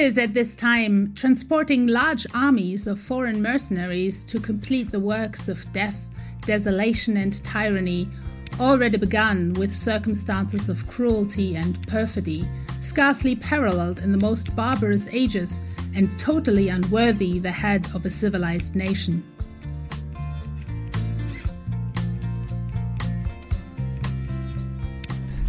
is at this time transporting large armies of foreign mercenaries to complete the works of death, desolation and tyranny, already begun with circumstances of cruelty and perfidy, scarcely paralleled in the most barbarous ages and totally unworthy the head of a civilized nation.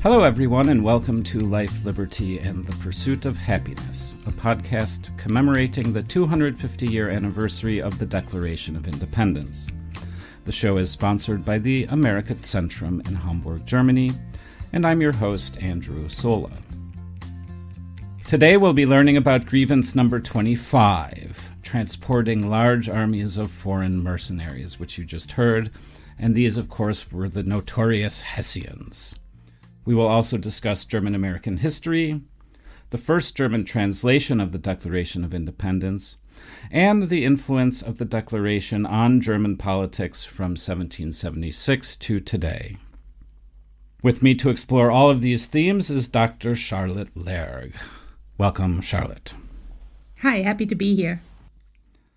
Hello everyone, and welcome to Life, Liberty, and the Pursuit of Happiness, a podcast commemorating the 250-year anniversary of the Declaration of Independence. The show is sponsored by the America Zentrum in Hamburg, Germany, and I'm your host, Andrew Sola. Today we'll be learning about grievance number 25, transporting large armies of foreign mercenaries, which you just heard, and these, of course, were the notorious Hessians. We will also discuss German-American history, the first German translation of the Declaration of Independence, and the influence of the Declaration on German politics from 1776 to today. With me to explore all of these themes is Dr. Charlotte Lerg. Welcome, Charlotte. Hi, happy to be here.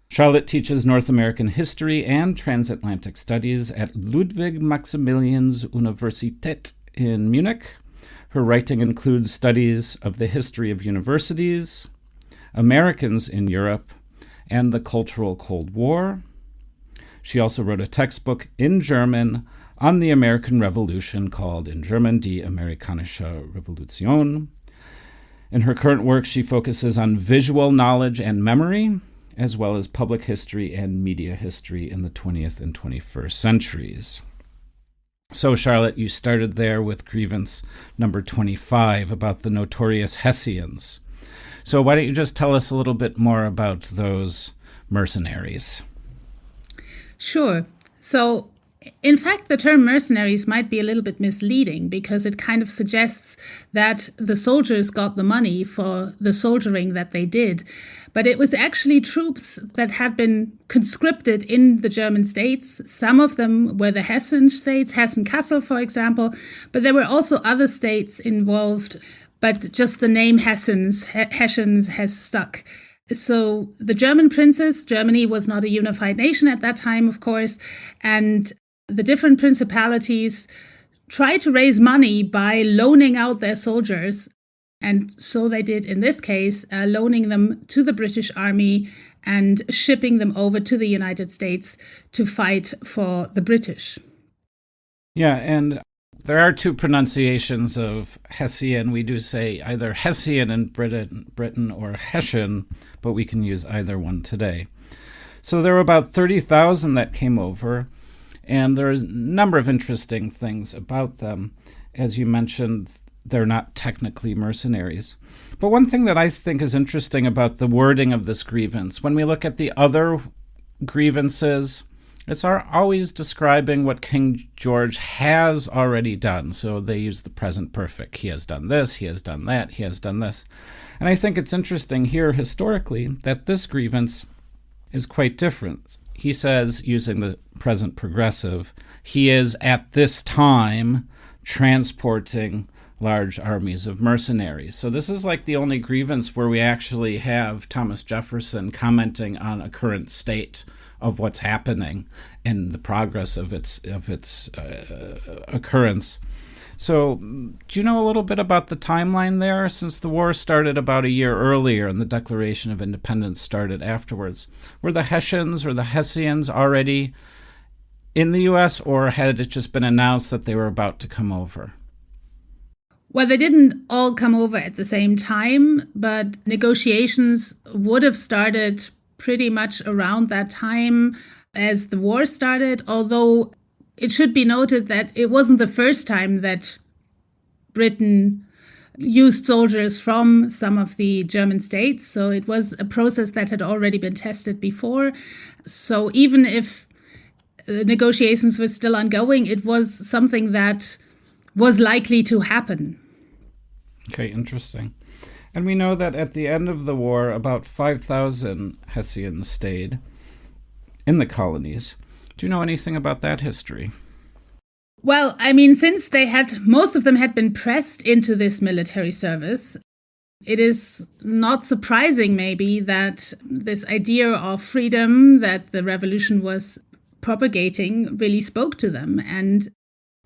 Charlotte teaches North American history and transatlantic studies at Ludwig Maximilians Universität in Munich. Her writing includes studies of the history of universities, Americans in Europe, and the Cultural Cold War. She also wrote a textbook in German on the American Revolution called in German Die Amerikanische Revolution. In her current work, she focuses on visual knowledge and memory, as well as public history and media history in the 20th and 21st centuries. So, Charlotte, you started there with grievance number 25 about the notorious Hessians. So why don't you just tell us a little bit more about those mercenaries? Sure. So, in fact, the term mercenaries might be a little bit misleading because it kind of suggests that the soldiers got the money for the soldiering that they did. But it was actually troops that had been conscripted in the German states. Some of them were the Hessian states, Hessen-Kassel, for example, but there were also other states involved, but just the name Hessians has stuck. So the German princes, Germany was not a unified nation at that time, of course, and the different principalities tried to raise money by loaning out their soldiers. And so they did in this case, loaning them to the British Army and shipping them over to the United States to fight for the British. Yeah, and there are two pronunciations of Hessian. We do say either Hessian in Britain or Hessian, but we can use either one today. So there were about 30,000 that came over, and there's a number of interesting things about them. As you mentioned, they're not technically mercenaries. But one thing that I think is interesting about the wording of this grievance, when we look at the other grievances, it's always describing what King George has already done. So they use the present perfect. He has done this, he has done that, he has done this. And I think it's interesting here historically that this grievance is quite different. He says, using the present progressive, he is at this time transporting large armies of mercenaries. So this is like the only grievance where we actually have Thomas Jefferson commenting on a current state of what's happening and the progress of its occurrence. So do you know a little bit about the timeline there? Since the war started about a year earlier and the Declaration of Independence started afterwards, were the Hessians or the Hessians already in the U.S., or had it just been announced that they were about to come over? Well, they didn't all come over at the same time, but negotiations would have started pretty much around that time as the war started, although it should be noted that it wasn't the first time that Britain used soldiers from some of the German states. So it was a process that had already been tested before. So even if negotiations were still ongoing, it was something that was likely to happen. Okay, interesting. And we know that at the end of the war, about 5,000 Hessians stayed in the colonies. Do you know anything about that history? Well, I mean, since most of them had been pressed into this military service, It is not surprising, maybe, that this idea of freedom that the revolution was propagating really spoke to them. And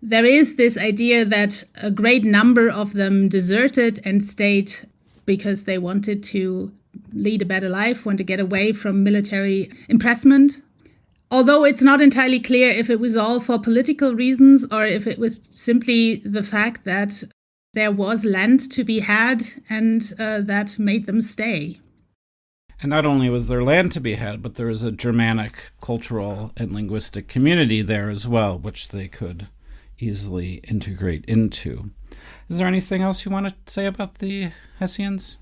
there is this idea that a great number of them deserted and stayed because they wanted to lead a better life, want to get away from military impressment. Although it's not entirely clear if it was all for political reasons or if it was simply the fact that there was land to be had and that made them stay. And not only was there land to be had, but there was a Germanic cultural and linguistic community there as well, which they could easily integrate into. Is there anything else you want to say about the Hessians?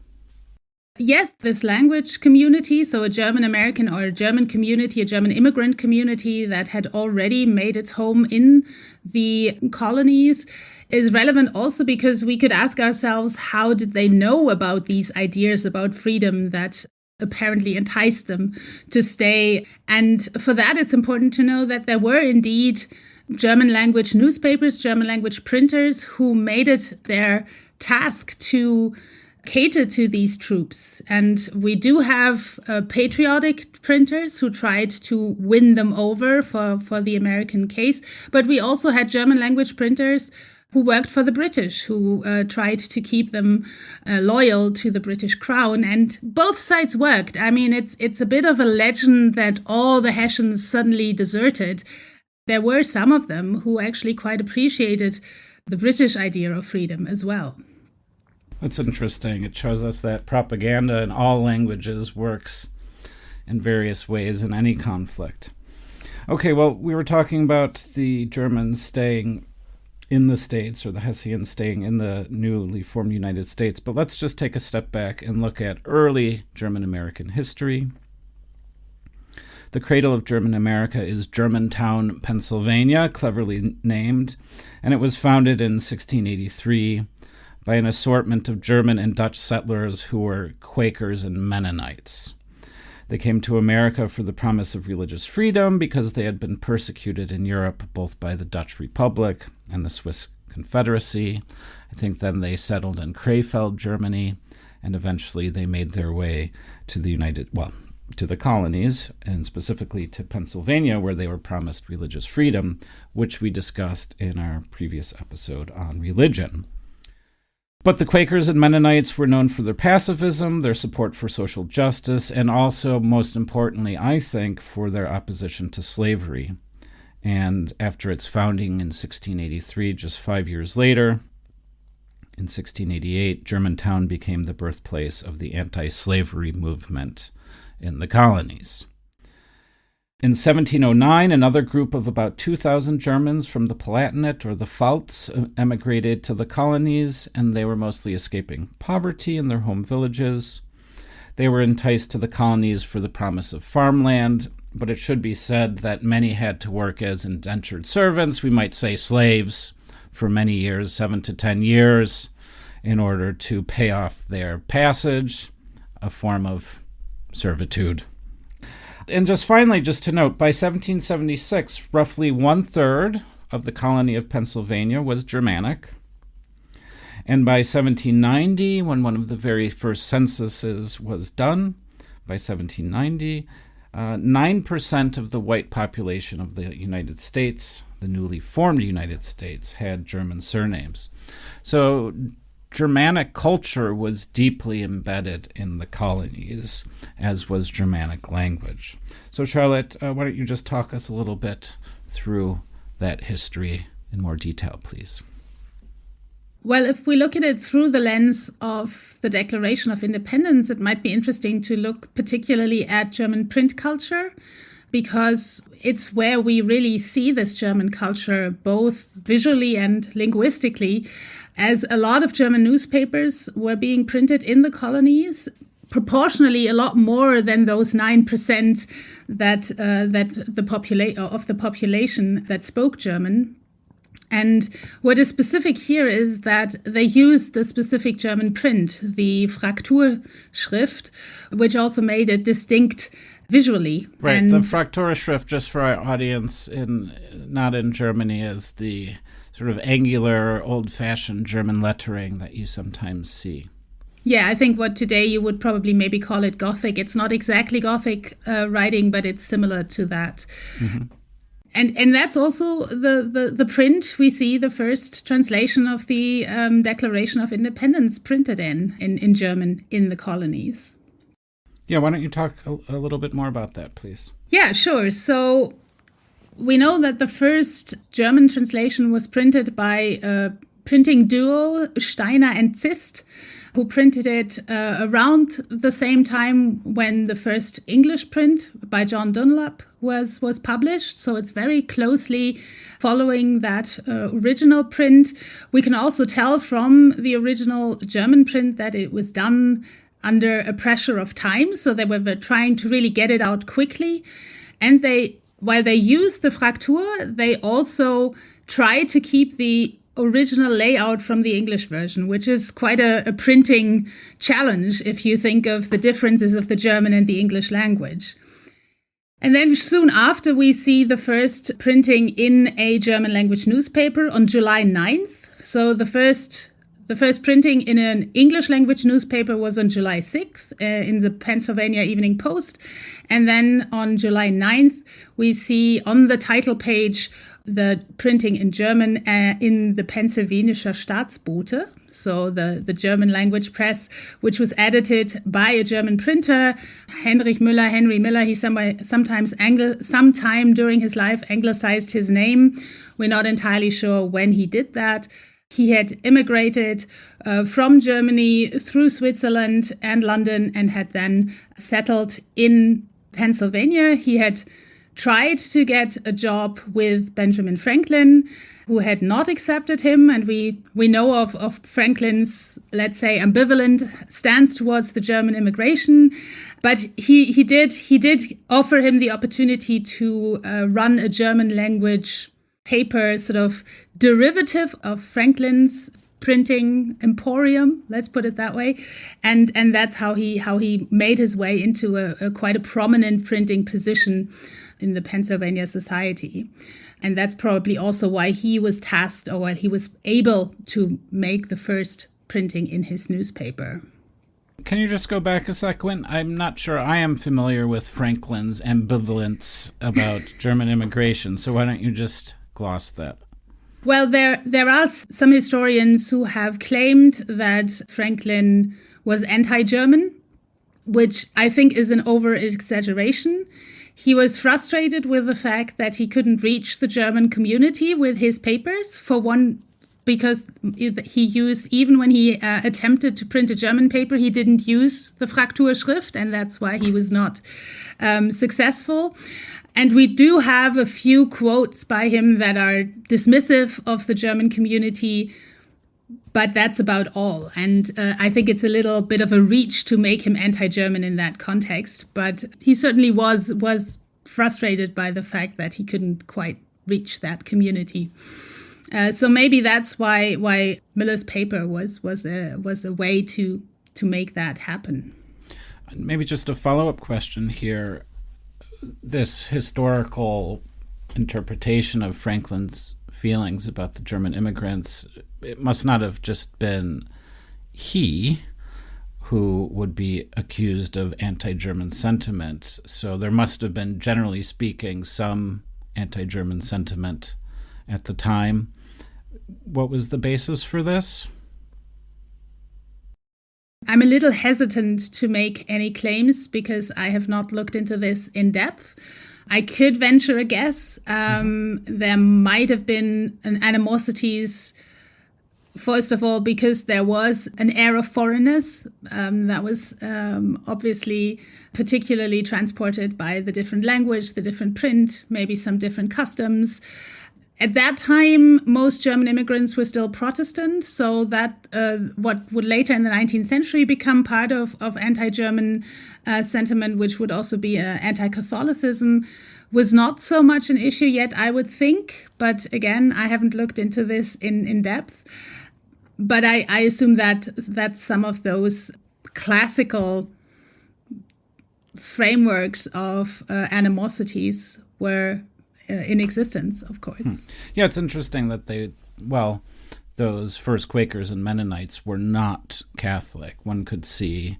Yes, this language community, so a German American or a German community, a German immigrant community that had already made its home in the colonies, is relevant also because we could ask ourselves, how did they know about these ideas about freedom that apparently enticed them to stay? And for that, it's important to know that there were indeed German language newspapers, German language printers who made it their task to cater to these troops. And we do have patriotic printers who tried to win them over for the American case. But we also had German language printers who worked for the British, who tried to keep them loyal to the British crown. And both sides worked. I mean, it's a bit of a legend that all the Hessians suddenly deserted. There were some of them who actually quite appreciated the British idea of freedom as well. That's interesting. It shows us that propaganda in all languages works in various ways in any conflict. Okay, well, we were talking about the Germans staying in the States, or the Hessians staying in the newly formed United States, but let's just take a step back and look at early German-American history. The cradle of German America is Germantown, Pennsylvania, cleverly named, and it was founded in 1683 by an assortment of German and Dutch settlers who were Quakers and Mennonites. They came to America for the promise of religious freedom because they had been persecuted in Europe both by the Dutch Republic and the Swiss Confederacy. I think then they settled in Krefeld, Germany, and eventually they made their way to to the colonies, and specifically to Pennsylvania, where they were promised religious freedom, which we discussed in our previous episode on religion. But the Quakers and Mennonites were known for their pacifism, their support for social justice, and also, most importantly, I think, for their opposition to slavery. And after its founding in 1683, just 5 years later, in 1688, Germantown became the birthplace of the anti-slavery movement in the colonies. In 1709, another group of about 2,000 Germans from the Palatinate, or the Pfalz, emigrated to the colonies, and they were mostly escaping poverty in their home villages. They were enticed to the colonies for the promise of farmland, but it should be said that many had to work as indentured servants, we might say slaves, for many years, 7 to 10 years, in order to pay off their passage, a form of servitude. And just finally, just to note, by 1776, roughly 1/3 of the colony of Pennsylvania was Germanic. And by 1790, when one of the very first censuses was done, by 1790, 9% of the white population of the United States, the newly formed United States, had German surnames. So Germanic culture was deeply embedded in the colonies, as was Germanic language. So Charlotte, why don't you just talk us a little bit through that history in more detail, please? Well, if we look at it through the lens of the Declaration of Independence, it might be interesting to look particularly at German print culture, because it's where we really see this German culture, both visually and linguistically, as a lot of German newspapers were being printed in the colonies, proportionally a lot more than those 9% that of the population that spoke German. And what is specific here is that they used the specific German print, the Frakturschrift, which also made it distinct visually. Right, and the Frakturschrift, just for our audience not in Germany, is the sort of angular, old-fashioned German lettering that you sometimes see. Yeah, I think what today you would probably maybe call it Gothic. It's not exactly Gothic writing, but it's similar to that. Mm-hmm. And that's also the print we see the first translation of the Declaration of Independence printed in German in the colonies. Yeah, why don't you talk a little bit more about that, please? Yeah, sure. So we know that the first German translation was printed by a printing duo, Steiner and Zist, who printed it around the same time when the first English print by John Dunlop was published. So it's very closely following that original print. We can also tell from the original German print that it was done under a pressure of time. So they were trying to really get it out quickly. And while they used the Fraktur, they also tried to keep the original layout from the English version, which is quite a printing challenge if you think of the differences of the German and the English language. And then soon after, we see the first printing in a German language newspaper on July 9th. So the first printing in an English language newspaper was on July 6th in the Pennsylvania Evening Post. And then on July 9th, we see on the title page the printing in German in the Pennsylvanischer Staatsbote, so the German language press, which was edited by a German printer, Henry Miller. He sometime during his life anglicized his name. We're not entirely sure when he did that. He had immigrated from Germany through Switzerland and London and had then settled in Pennsylvania. He had tried to get a job with Benjamin Franklin, who had not accepted him. And we know of Franklin's, let's say, ambivalent stance towards the German immigration. But he did offer him the opportunity to run a German language paper, sort of derivative of Franklin's printing emporium, let's put it that way, and that's how he made his way into a quite a prominent printing position in the Pennsylvania Society. And that's probably also why he was tasked, or why he was able to make the first printing in his newspaper. Can you just go back a second? I'm not sure I am familiar with Franklin's ambivalence about German immigration, so why don't you just gloss that? Well, there are some historians who have claimed that Franklin was anti-German, which I think is an over-exaggeration. He was frustrated with the fact that he couldn't reach the German community with his papers, for one, because he used, even when he attempted to print a German paper, he didn't use the Frakturschrift, and that's why he was not successful. And we do have a few quotes by him that are dismissive of the German community, but that's about all. And I think it's a little bit of a reach to make him anti-German in that context. But he certainly was frustrated by the fact that he couldn't quite reach that community. So maybe that's why Miller's paper was a way to make that happen. Maybe just a follow-up question here. This historical interpretation of Franklin's feelings about the German immigrants, it must not have just been he who would be accused of anti-German sentiment. So there must have been, generally speaking, some anti-German sentiment at the time. What was the basis for this? I'm a little hesitant to make any claims because I have not looked into this in depth. I could venture a guess. There might have been an animosities, first of all, because there was an air of foreignness that was obviously particularly transported by the different language, the different print, maybe some different customs. At that time, most German immigrants were still Protestant, so that what would later in the 19th century become part of anti-German sentiment, which would also be anti-Catholicism, was not so much an issue yet, I would think. But again, I haven't looked into this in depth. But I assume that some of those classical frameworks of animosities were in existence, of course. Yeah, it's interesting that those first Quakers and Mennonites were not Catholic. One could see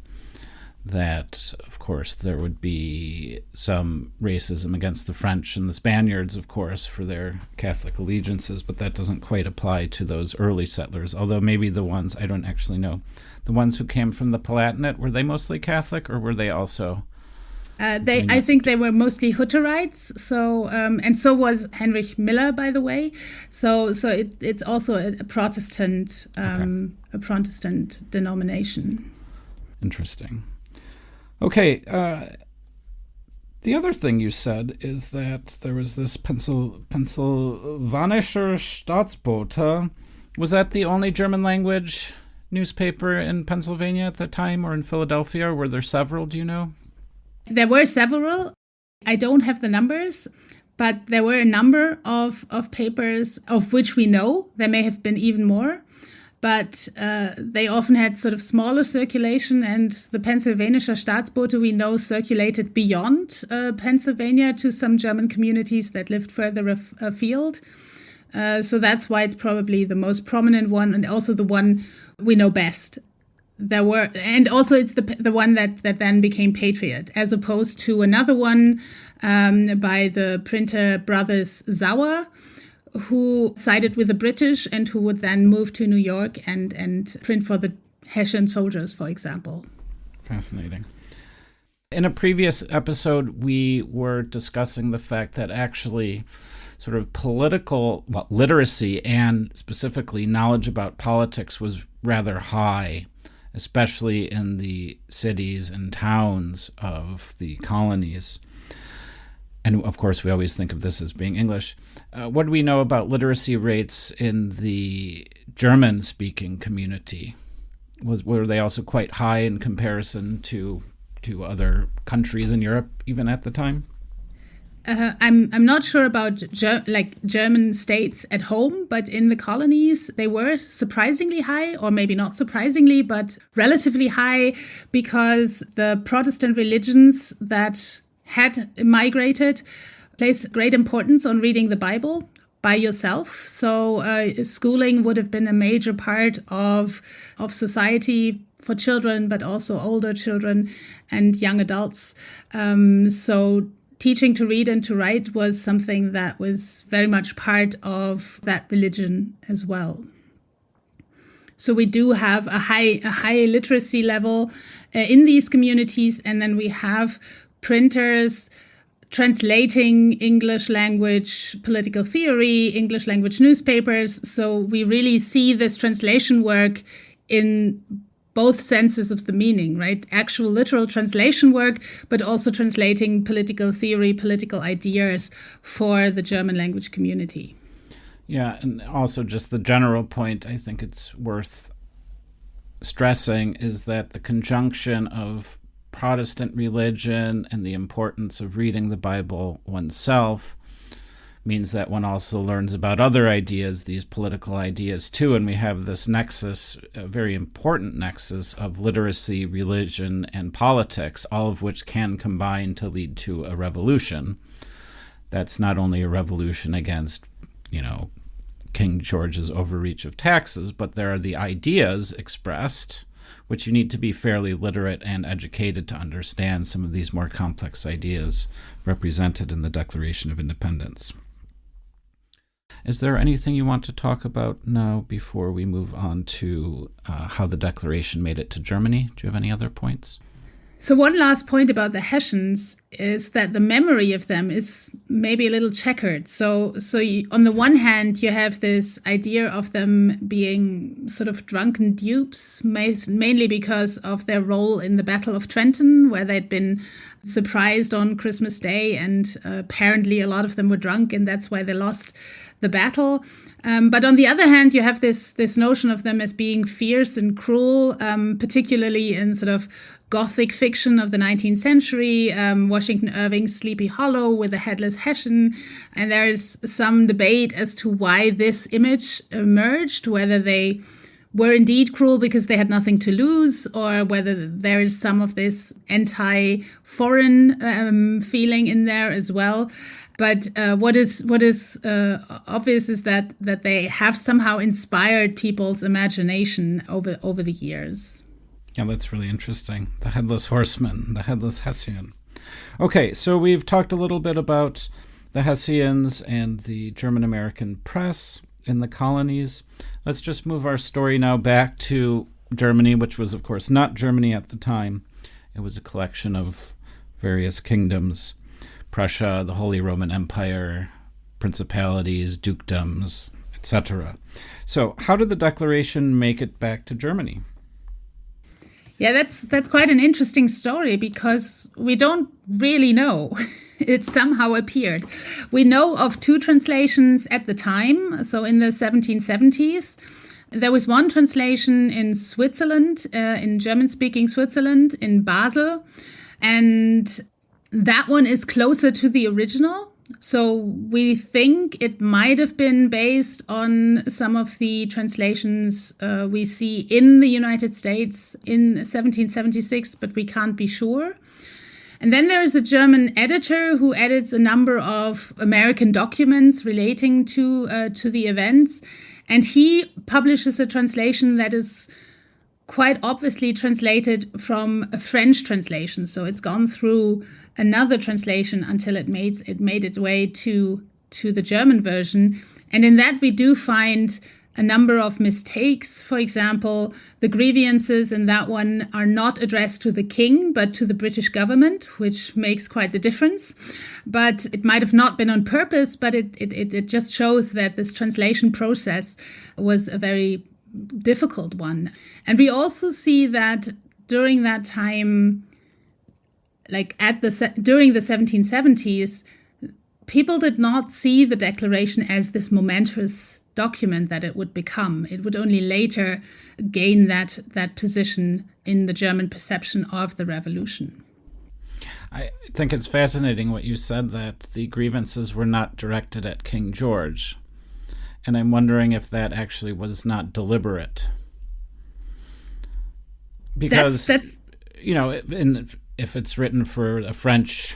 that, of course, there would be some racism against the French and the Spaniards, of course, for their Catholic allegiances, but that doesn't quite apply to those early settlers, although maybe the ones, I don't actually know, the ones who came from the Palatinate, were they mostly Catholic, or were they also... I think they were mostly Hutterites. So and so was Heinrich Miller, by the way. So it's also a Protestant a Protestant denomination. Interesting. Okay. The other thing you said is that there was this Pennsylvanischer Staatsbote. Was that the only German language newspaper in Pennsylvania at the time, or in Philadelphia? Or were there several? Do you know? There were several. I don't have the numbers, but there were a number of papers of which we know. There may have been even more, but they often had sort of smaller circulation, and the Pennsylvanischer Staatsbote we know circulated beyond Pennsylvania to some German communities that lived further afield. So that's why it's probably the most prominent one, and also the one we know best. There were, and also it's the one that then became Patriot, as opposed to another one by the printer brothers Sauer, who sided with the British and who would then move to New York and print for the Hessian soldiers, for example. Fascinating. In a previous episode, we were discussing the fact that actually sort of political literacy and specifically knowledge about politics was rather high, especially in the cities and towns of the colonies. And of course, we always think of this as being English. What do we know about literacy rates in the German-speaking community? Were they also quite high in comparison to other countries in Europe, even at the time? I'm not sure about German states at home, but in the colonies, they were surprisingly high, or maybe not surprisingly, but relatively high, because the Protestant religions that had migrated placed great importance on reading the Bible by yourself. So schooling would have been a major part of society for children, but also older children and young adults. So teaching to read and to write was something that was very much part of that religion as well. So we do have a high literacy level in these communities, and then we have printers translating English language political theory, English language newspapers. So we really see this translation work in both senses of the meaning, right? Actual literal translation work, but also translating political theory, political ideas for the German language community. Yeah, and also just the general point I think it's worth stressing is that the conjunction of Protestant religion and the importance of reading the Bible oneself means that one also learns about other ideas, these political ideas too, and we have this nexus, a very important nexus of literacy, religion, and politics, all of which can combine to lead to a revolution. That's not only a revolution against, King George's overreach of taxes, but there are the ideas expressed, which you need to be fairly literate and educated to understand some of these more complex ideas represented in the Declaration of Independence. Is there anything you want to talk about now before we move on to how the Declaration made it to Germany? Do you have any other points? So one last point about the Hessians is that the memory of them is maybe a little checkered. So on the one hand, you have this idea of them being sort of drunken dupes, mainly because of their role in the Battle of Trenton, where they'd been surprised on Christmas Day, and apparently a lot of them were drunk, and that's why they lost the battle. But on the other hand, you have this notion of them as being fierce and cruel, particularly in sort of Gothic fiction of the 19th century, Washington Irving's Sleepy Hollow with the headless Hessian. And there's some debate as to why this image emerged, whether they were indeed cruel because they had nothing to lose, or whether there is some of this anti-foreign feeling in there as well. But what is obvious is that they have somehow inspired people's imagination over the years. Yeah, that's really interesting. The headless horseman, the headless Hessian. Okay, so we've talked a little bit about the Hessians and the German-American press in the colonies. Let's just move our story now back to Germany, which was, of course, not Germany at the time. It was a collection of various kingdoms: Prussia, the Holy Roman Empire, principalities, dukedoms, etc. So how did the Declaration make it back to Germany? Yeah, that's quite an interesting story because we don't really know. It somehow appeared. We know of two translations at the time. So in the 1770s, there was one translation in Switzerland, in German-speaking Switzerland, in Basel. And that one is closer to the original. So we think it might have been based on some of the translations we see in the United States in 1776, but we can't be sure. And then there is a German editor who edits a number of American documents relating to the events. And he publishes a translation that is quite obviously translated from a French translation. So it's gone through another translation until it made its way to the German version. And in that we do find a number of mistakes. For example, the grievances in that one are not addressed to the king, but to the British government, which makes quite the difference. But it might have not been on purpose, but it just shows that this translation process was a very difficult one. And we also see that during that time, like during the 1770s, people did not see the Declaration as this momentous document that it would become. It would only later gain that position in the German perception of the revolution. I think it's fascinating what you said, that the grievances were not directed at King George. And I'm wondering if that actually was not deliberate. Because, that's if it's written for a French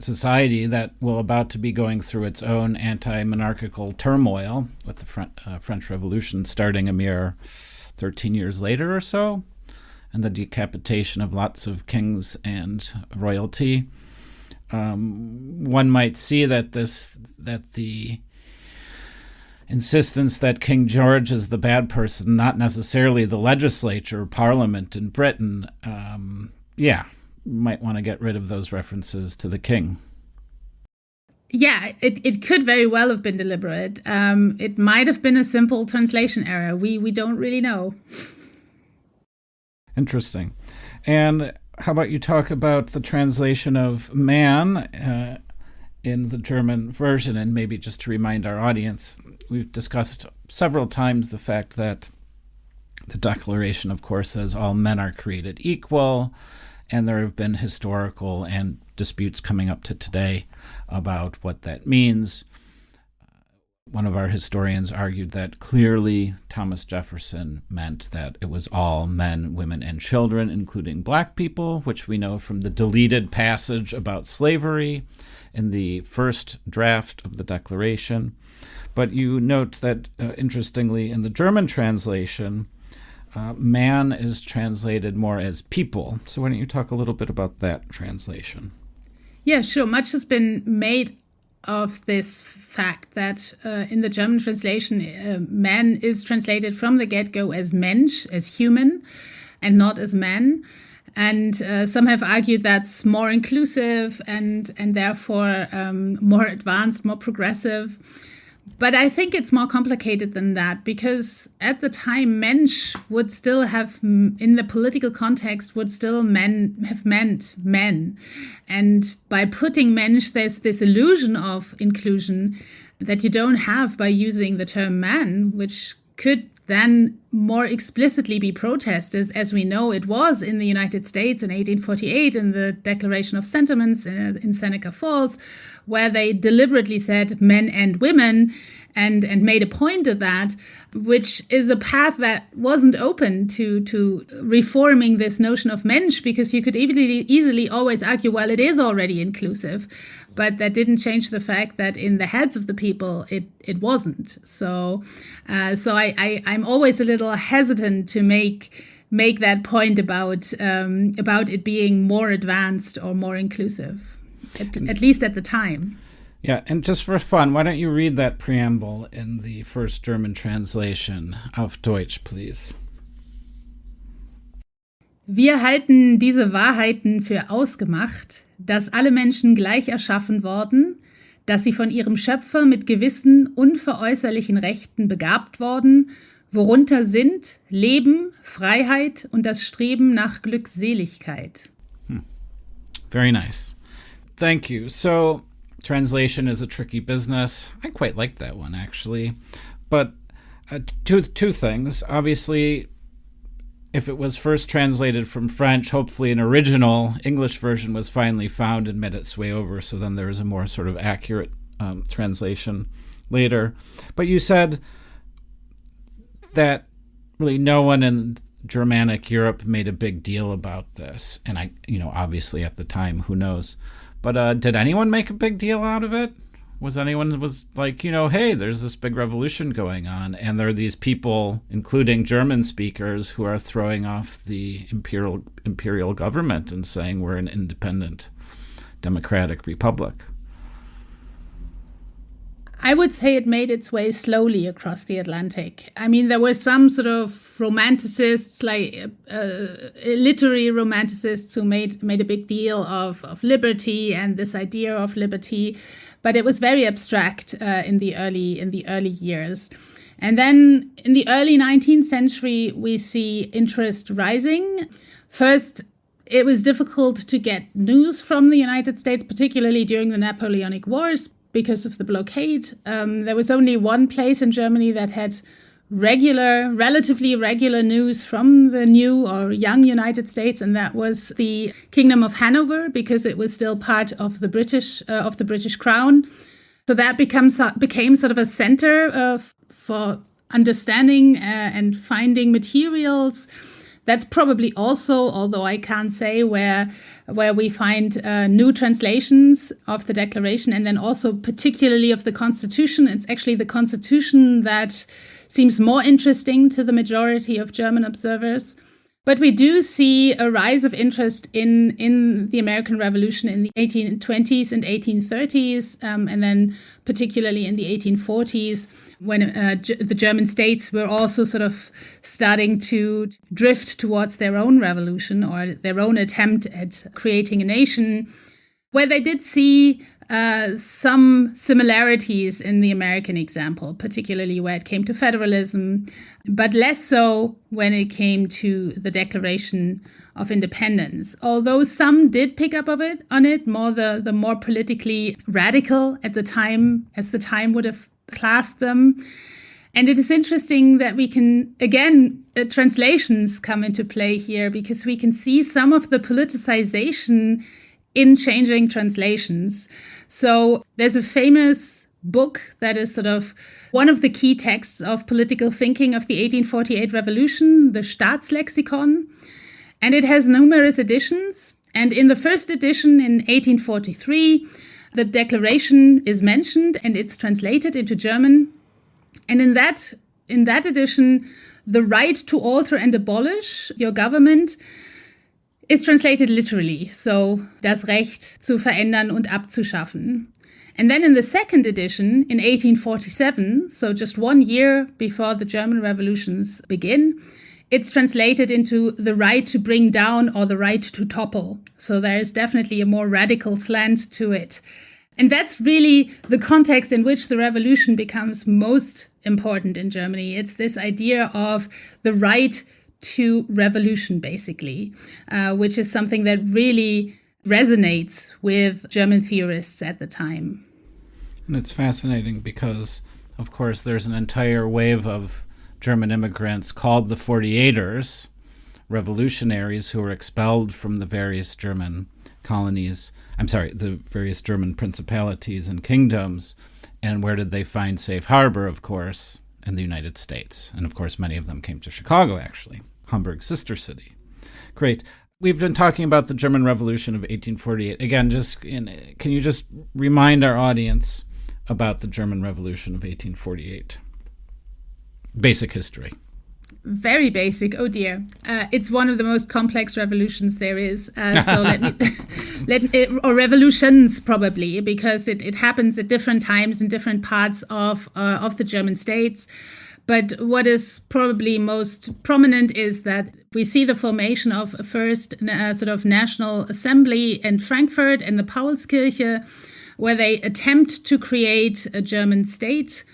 society that will about to be going through its own anti-monarchical turmoil with the French Revolution starting a mere 13 years later or so, and the decapitation of lots of kings and royalty, one might see that the insistence that King George is the bad person, not necessarily the legislature or parliament in Britain, might want to get rid of those references to the king. Yeah, it could very well have been deliberate. It might have been a simple translation error. We don't really know. Interesting. And how about you talk about the translation of man in the German version? And maybe just to remind our audience, we've discussed several times the fact that the Declaration, of course, says all men are created equal. And there have been historical and disputes coming up to today about what that means. One of our historians argued that clearly Thomas Jefferson meant that it was all men, women, and children, including black people, which we know from the deleted passage about slavery in the first draft of the Declaration. But you note that, interestingly, in the German translation, man is translated more as people. So why don't you talk a little bit about that translation? Yeah, sure. Much has been made of this fact that in the German translation, man is translated from the get-go as Mensch, as human, and not as man. And some have argued that's more inclusive and therefore more advanced, more progressive. But I think it's more complicated than that, because at the time, Mensch would still have, in the political context, would still have meant men. And by putting Mensch, there's this illusion of inclusion that you don't have by using the term man, which could then more explicitly be protested, as we know it was in the United States in 1848 in the Declaration of Sentiments in Seneca Falls, where they deliberately said men and women and made a point of that, which is a path that wasn't open to reforming this notion of Mensch, because you could easily always argue, well, it is already inclusive, but that didn't change the fact that in the heads of the people, it wasn't. So I'm always a little hesitant to make that point about it being more advanced or more inclusive, at least at the time. Yeah, and just for fun, why don't you read that preamble in the first German translation auf Deutsch, please? Wir halten diese Wahrheiten für ausgemacht, dass alle Menschen gleich erschaffen worden, dass sie von ihrem Schöpfer mit gewissen unveräußerlichen Rechten begabt worden, worunter sind Leben, Freiheit und das Streben nach Glückseligkeit. Very nice. Thank you. So, translation is a tricky business. I quite like that one, actually. But two things. Obviously, if it was first translated from French, hopefully an original English version was finally found and made its way over, so then there was a more sort of accurate translation later. But you said that really no one in Germanic Europe made a big deal about this. And obviously at the time, who knows? But did anyone make a big deal out of it? Was like, hey, there's this big revolution going on, and there are these people, including German speakers, who are throwing off the imperial government and saying we're an independent democratic republic? I would say it made its way slowly across the Atlantic. I mean, there were some sort of romanticists, like literary romanticists, who made a big deal of liberty and this idea of liberty, but it was very abstract in the early years. And then in the early 19th century, we see interest rising. First, it was difficult to get news from the United States, particularly during the Napoleonic Wars, because of the blockade. There was only one place in Germany that had relatively regular news from the new or young United States, and that was the Kingdom of Hanover, because it was still part of the British Crown. So that became sort of a center for understanding and finding materials. That's probably also, although I can't say where we find new translations of the Declaration, and then also particularly of the Constitution. It's actually the Constitution that seems more interesting to the majority of German observers. But we do see a rise of interest in the American Revolution in the 1820s and 1830s, and then particularly in the 1840s, when the German states were also sort of starting to drift towards their own revolution or their own attempt at creating a nation, where they did see some similarities in the American example, particularly where it came to federalism, but less so when it came to the Declaration of Independence. Although some did pick up on it, more the more politically radical at the time, as the time would have classed them. And it is interesting that we can, again, translations come into play here, because we can see some of the politicization in changing translations. So there's a famous book that is sort of one of the key texts of political thinking of the 1848 revolution, the Staatslexikon. And it has numerous editions. And in the first edition in 1843, the Declaration is mentioned and it's translated into German. And in that edition, the right to alter and abolish your government is translated literally. So, das Recht zu verändern und abzuschaffen. And then in the second edition, in 1847, so just 1 year before the German revolutions begin, it's translated into the right to bring down or the right to topple. So there is definitely a more radical slant to it. And that's really the context in which the revolution becomes most important in Germany. It's this idea of the right to revolution, basically, which is something that really resonates with German theorists at the time. And it's fascinating because, of course, there's an entire wave of German immigrants called the 48ers, revolutionaries who were expelled from the various German colonies, the various German principalities and kingdoms. And where did they find safe harbor, of course? In the United States. And of course, many of them came to Chicago, actually, Hamburg's sister city. Great. We've been talking about the German Revolution of 1848. Again, can you just remind our audience about the German Revolution of 1848? Basic history. Very basic. Oh dear. It's one of the most complex revolutions there is. Or revolutions probably, because it happens at different times in different parts of the German states. But what is probably most prominent is that we see the formation of a first sort of national assembly in Frankfurt in the Paulskirche, where they attempt to create a German state.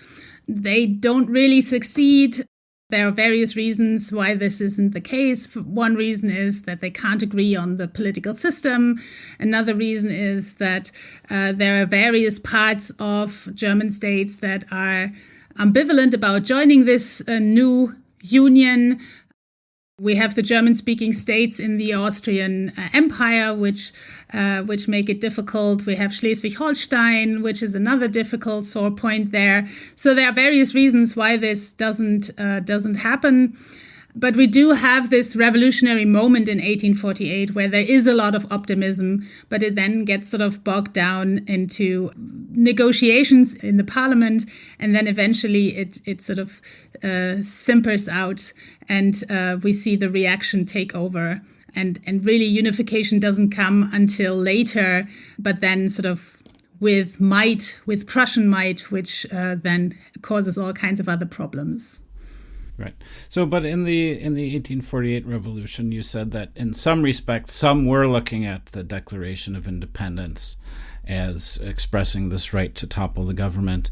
They don't really succeed. There are various reasons why this isn't the case. One reason is that they can't agree on the political system. Another reason is that there are various parts of German states that are ambivalent about joining this new union. We have the German-speaking states in the Austrian Empire, which make it difficult. We have Schleswig-Holstein, which is another difficult sore point there. So there are various reasons why this doesn't happen. But we do have this revolutionary moment in 1848 where there is a lot of optimism, but it then gets sort of bogged down into negotiations in the parliament, and then eventually it sort of simpers out, and we see the reaction take over. And really unification doesn't come until later, but then sort of with Prussian might, which then causes all kinds of other problems. Right. So, but in the 1848 revolution, you said that in some respects, some were looking at the Declaration of Independence as expressing this right to topple the government,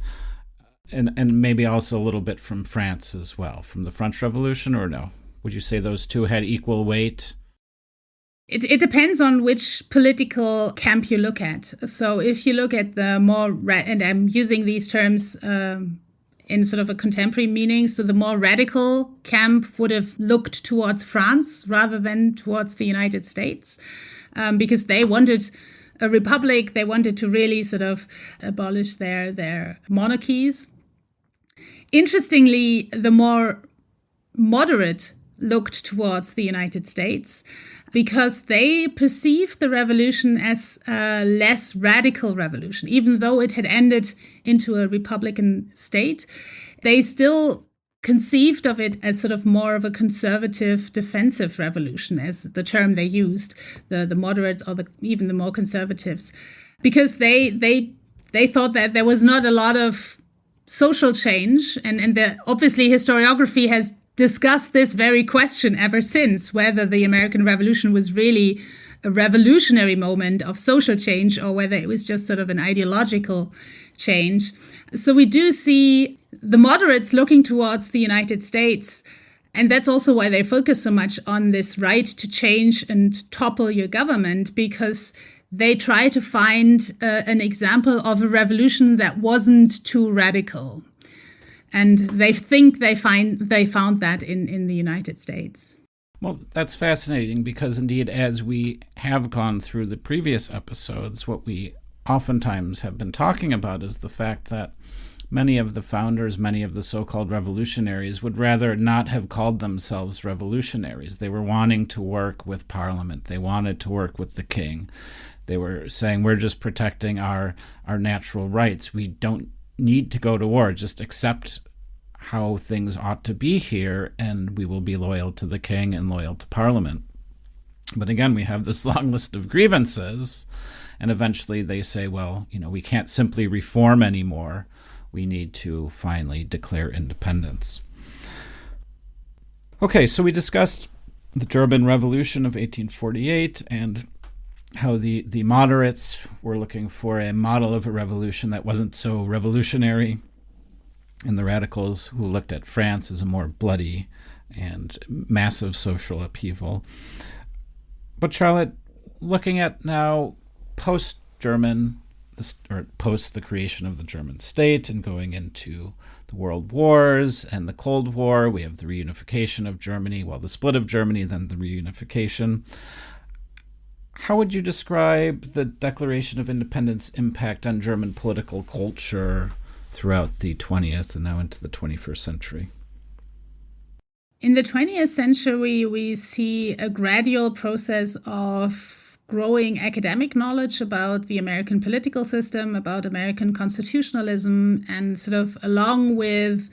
and maybe also a little bit from France as well, from the French Revolution, or no? Would you say those two had equal weight? It depends on which political camp you look at. So if you look at the more, and I'm using these terms in sort of a contemporary meaning. So the more radical camp would have looked towards France rather than towards the United States, because they wanted a republic. They wanted to really sort of abolish their monarchies. Interestingly, the more moderate looked towards the United States because they perceived the revolution as a less radical revolution. Even though it had ended into a republican state, they still conceived of it as sort of more of a conservative defensive revolution, as the term they used, the moderates or even the more conservatives, because they thought that there was not a lot of social change, and obviously historiography has discussed this very question ever since, whether the American Revolution was really a revolutionary moment of social change or whether it was just sort of an ideological change. So we do see the moderates looking towards the United States, and that's also why they focus so much on this right to change and topple your government, because they try to find an example of a revolution that wasn't too radical. And they think they found that in the United States. Well, that's fascinating because indeed, as we have gone through the previous episodes, what we oftentimes have been talking about is the fact that many of the founders, many of the so-called revolutionaries would rather not have called themselves revolutionaries. They were wanting to work with Parliament. They wanted to work with the king. They were saying, we're just protecting our natural rights. We don't need to go to war, just accept how things ought to be here, and we will be loyal to the king and loyal to Parliament. But again, we have this long list of grievances, and eventually they say, well, we can't simply reform anymore. We need to finally declare independence. Okay, so we discussed the German Revolution of 1848 and how the moderates were looking for a model of a revolution that wasn't so revolutionary, and the radicals who looked at France as a more bloody and massive social upheaval. But Charlotte, looking at now post-German, or post the creation of the German state and going into the World Wars and the Cold War, we have the reunification of Germany, the split of Germany, then the reunification. How would you describe the Declaration of Independence impact on German political culture throughout the 20th and now into the 21st century? In the 20th century, we see a gradual process of growing academic knowledge about the American political system, about American constitutionalism, and sort of along with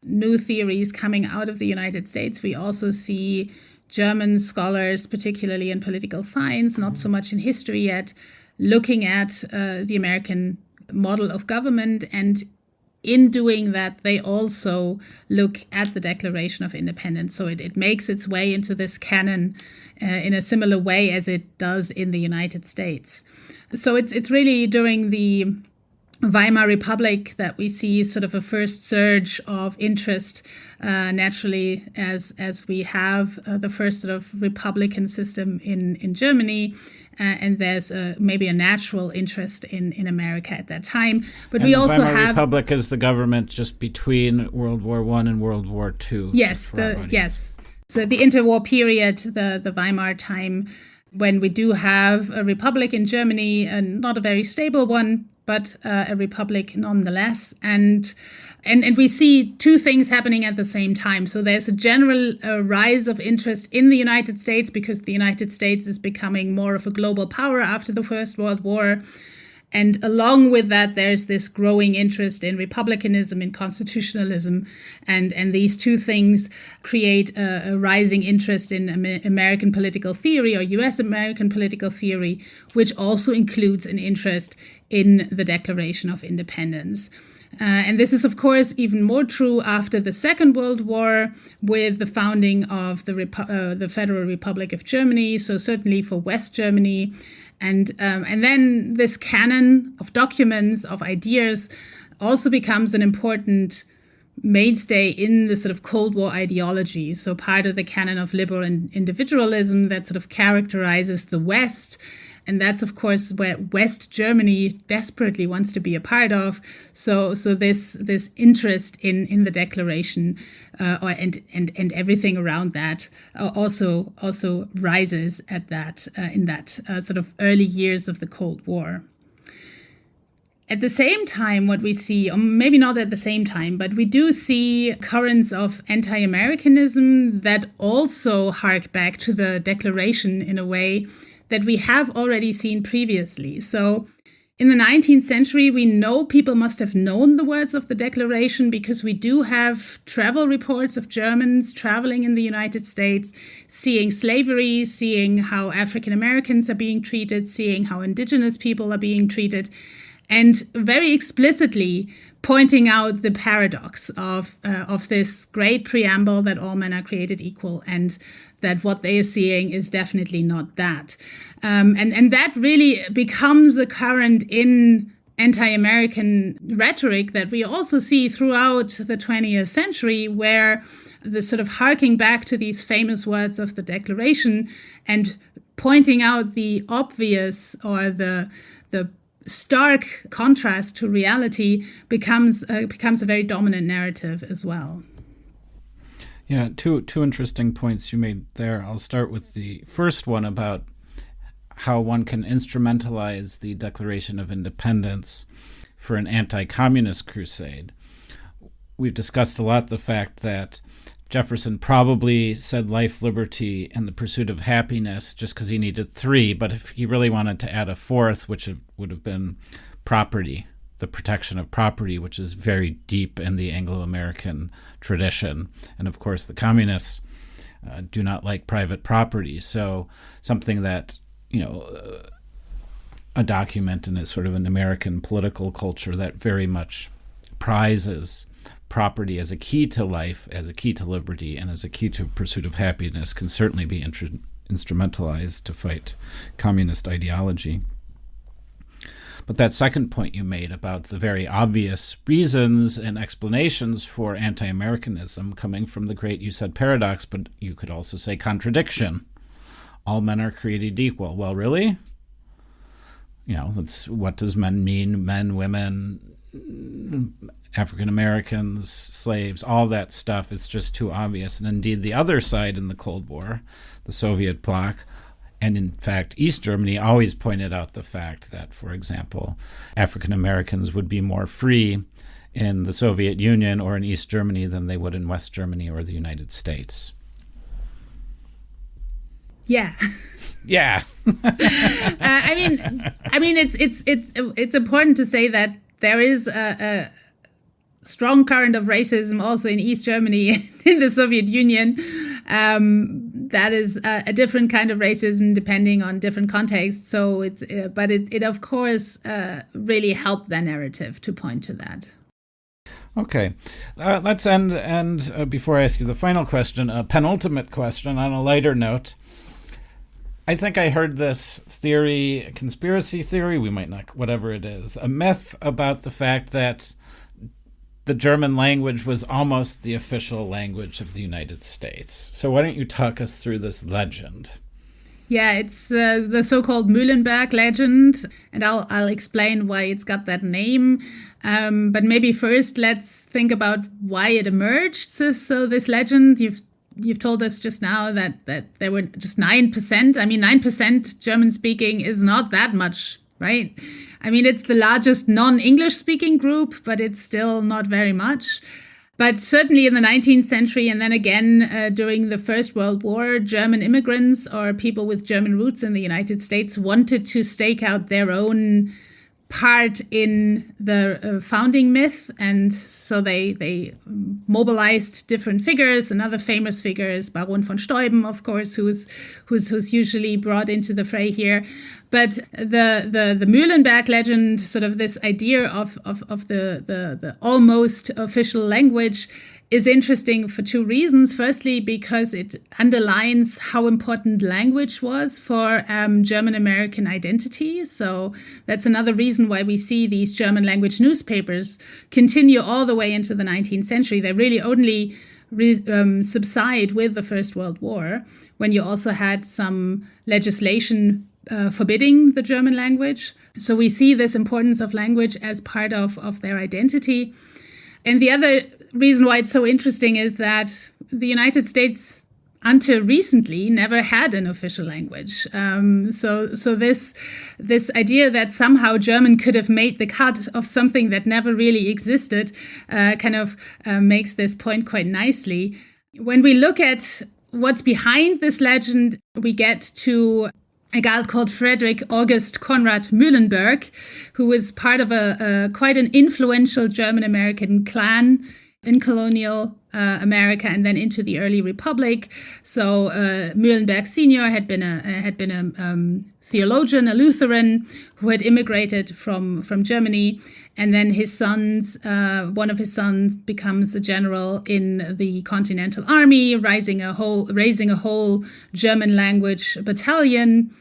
new theories coming out of the United States, we also see German scholars, particularly in political science, not so much in history yet, looking at the American model of government. And in doing that, they also look at the Declaration of Independence. So it makes its way into this canon in a similar way as it does in the United States. So it's really during the Weimar Republic that we see sort of a first surge of interest, naturally, as we have the first sort of republican system in Germany. And there's maybe a natural interest in America at that time. But we also have... The have... Republic is the government just between World War I and World War II. Yes, yes. So the interwar period, the Weimar time, when we do have a republic in Germany, and not a very stable one, but a republic nonetheless. And we see two things happening at the same time. So there's a general rise of interest in the United States because the United States is becoming more of a global power after the First World War. And along with that, there's this growing interest in republicanism, in constitutionalism. And these two things create a rising interest in American political theory, or US American political theory, which also includes an interest in the Declaration of Independence. And this is, of course, even more true after the Second World War, with the founding of the Federal Republic of Germany, so certainly for West Germany. And then this canon of documents, of ideas, also becomes an important mainstay in the sort of Cold War ideology. So part of the canon of liberal individualism that sort of characterizes the West. And that's, of course, where West Germany desperately wants to be a part of. So this interest in the Declaration and everything around that also rises at that in that sort of early years of the Cold War. At the same time, what we see, or maybe not at the same time, but we do see currents of anti-Americanism that also hark back to the Declaration in a way that we have already seen previously. So in the 19th century, we know people must have known the words of the Declaration because we do have travel reports of Germans traveling in the United States, seeing slavery, seeing how African Americans are being treated, seeing how indigenous people are being treated, and very explicitly pointing out the paradox of this great preamble that all men are created equal, and that what they are seeing is definitely not that. And that really becomes a current in anti-American rhetoric that we also see throughout the 20th century, where the sort of harking back to these famous words of the Declaration and pointing out the obvious or the stark contrast to reality becomes a very dominant narrative as well. Yeah, two interesting points you made there. I'll start with the first one about how one can instrumentalize the Declaration of Independence for an anti-communist crusade. We've discussed a lot the fact that Jefferson probably said life, liberty, and the pursuit of happiness just because he needed three, but if he really wanted to add a fourth, which would have been property, the protection of property, which is very deep in the Anglo-American tradition. And of course, the communists do not like private property. So something that, a document in a sort of an American political culture that very much prizes property as a key to life, as a key to liberty, and as a key to pursuit of happiness can certainly be instrumentalized to fight communist ideology. But that second point you made about the very obvious reasons and explanations for anti-Americanism coming from the great, you said paradox, but you could also say contradiction. All men are created equal. Well, really? What does men mean? Men, women, African Americans, slaves, all that stuff. It's just too obvious. And indeed, the other side in the Cold War, the Soviet bloc, And in fact, East Germany always pointed out the fact that, for example, African Americans would be more free in the Soviet Union or in East Germany than they would in West Germany or the United States. Yeah. Yeah. I mean, it's important to say that there is a strong current of racism also in East Germany, in the Soviet Union. That is a different kind of racism depending on different contexts. So but it of course really helped the narrative to point to that. Okay, let's end. And before I ask you the final question, a penultimate question on a lighter note. I think I heard this theory, a conspiracy theory, we might not, whatever it is, a myth about the fact that the German language was almost the official language of the United States. So why don't you talk us through this legend? Yeah, it's the so-called Muhlenberg Legend, and I'll explain why it's got that name. But maybe first let's think about why it emerged. So this legend, you've told us just now that there were just 9%. I mean, 9% German speaking is not that much, right? I mean, it's the largest non-English speaking group, but it's still not very much. But certainly in the 19th century, and then again during the First World War, German immigrants or people with German roots in the United States wanted to stake out their own part in the founding myth, and so they mobilized different figures. Another famous figure is Baron von Steuben, of course, who's usually brought into the fray here. But the Muhlenberg legend, sort of this idea of the almost official language, is interesting for two reasons. Firstly, because it underlines how important language was for German-American identity. So that's another reason why we see these German language newspapers continue all the way into the 19th century. They really only subside with the First World War, when you also had some legislation forbidding the German language. So we see this importance of language as part of their identity. And the other reason why it's so interesting is that the United States, until recently, never had an official language. So this idea that somehow German could have made the cut of something that never really existed makes this point quite nicely. When we look at what's behind this legend, we get to a guy called Friedrich August Conrad Muhlenberg, who was part of a quite an influential German-American clan in colonial America and then into the early Republic. So Muhlenberg Senior had been a theologian, a Lutheran, who had immigrated from Germany, and then his sons, one of his sons, becomes a general in the Continental Army, raising a whole German language battalion.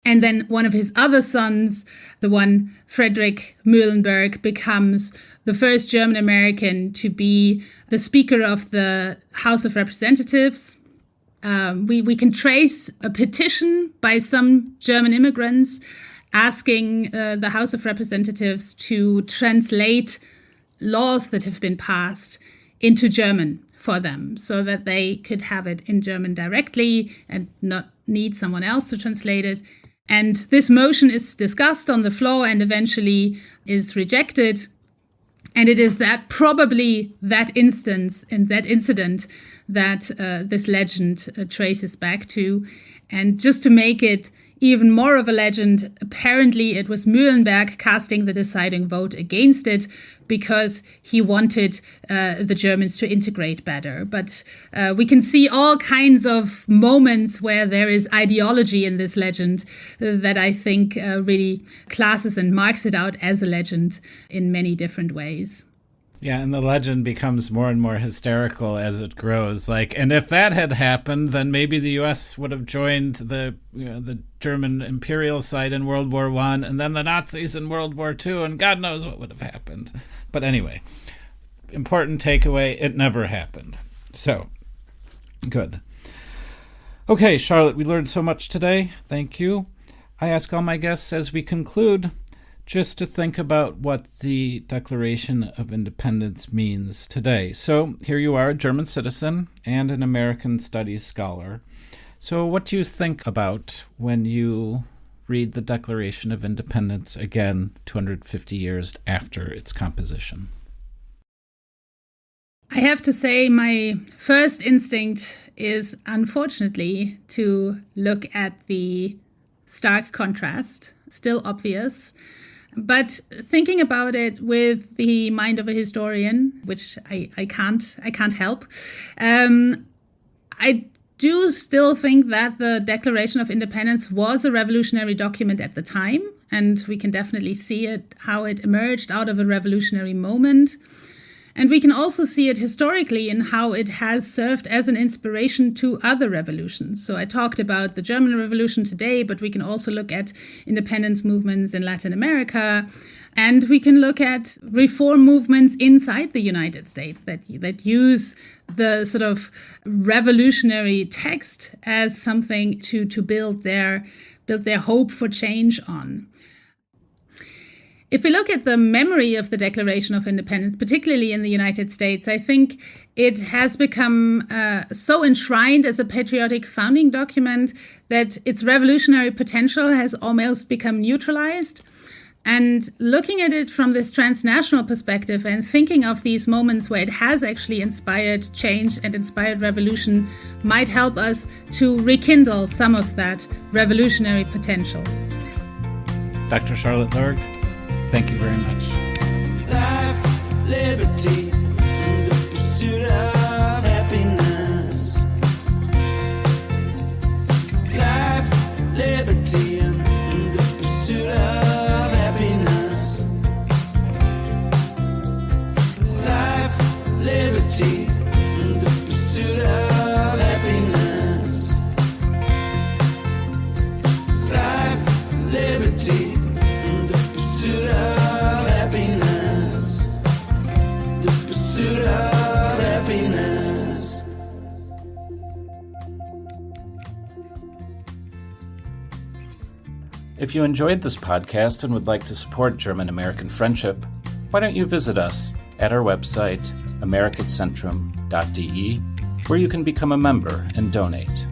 And then one of his other sons, the one Friedrich Muhlenberg, becomes the first German American to be the Speaker of the House of Representatives. We can trace a petition by some German immigrants asking the House of Representatives to translate laws that have been passed into German for them, so that they could have it in German directly and not need someone else to translate it. And this motion is discussed on the floor and eventually is rejected. And it is probably that instance and that incident that this legend traces back to. And just to make it even more of a legend, apparently it was Muhlenberg casting the deciding vote against it because he wanted the Germans to integrate better. But we can see all kinds of moments where there is ideology in this legend that I think really classes and marks it out as a legend in many different ways. Yeah, and the legend becomes more and more hysterical as it grows. And if that had happened, then maybe the U.S. would have joined the German imperial side in World War I, and then the Nazis in World War II, and God knows what would have happened. But anyway, important takeaway, it never happened. So, good. Okay, Charlotte, we learned so much today. Thank you. I ask all my guests as we conclude just to think about what the Declaration of Independence means today. So here you are, a German citizen and an American studies scholar. So what do you think about when you read the Declaration of Independence again 250 years after its composition? I have to say my first instinct is, unfortunately, to look at the stark contrast, still obvious. But thinking about it with the mind of a historian, which I can't help, I do still think that the Declaration of Independence was a revolutionary document at the time, and we can definitely see it, how it emerged out of a revolutionary moment. And we can also see it historically in how it has served as an inspiration to other revolutions. So I talked about the German Revolution today, but we can also look at independence movements in Latin America. And we can look at reform movements inside the United States that use the sort of revolutionary text as something to build their hope for change on. If we look at the memory of the Declaration of Independence, particularly in the United States, I think it has become so enshrined as a patriotic founding document that its revolutionary potential has almost become neutralized. And looking at it from this transnational perspective and thinking of these moments where it has actually inspired change and inspired revolution might help us to rekindle some of that revolutionary potential. Dr. Charlotte Lurg, thank you very much. Life, liberty, and the pursuit of happiness. Life, liberty, and the pursuit of happiness. Life, liberty, and the pursuit of happiness. Life, liberty, and the pursuit of happiness. The pursuit of happiness. If you enjoyed this podcast and would like to support German-American friendship, why don't you visit us at our website, americatcentrum.de, where you can become a member and donate.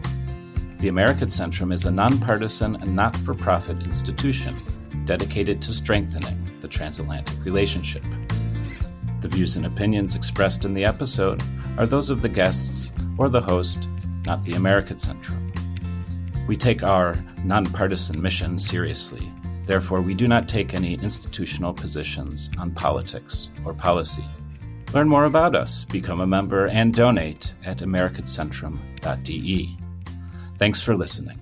The American Centrum is a nonpartisan and not-for-profit institution dedicated to strengthening the transatlantic relationship. The views and opinions expressed in the episode are those of the guests or the host, not the American Centrum. We take our nonpartisan mission seriously. Therefore, we do not take any institutional positions on politics or policy. Learn more about us, become a member, and donate at americatcentrum.de. Thanks for listening.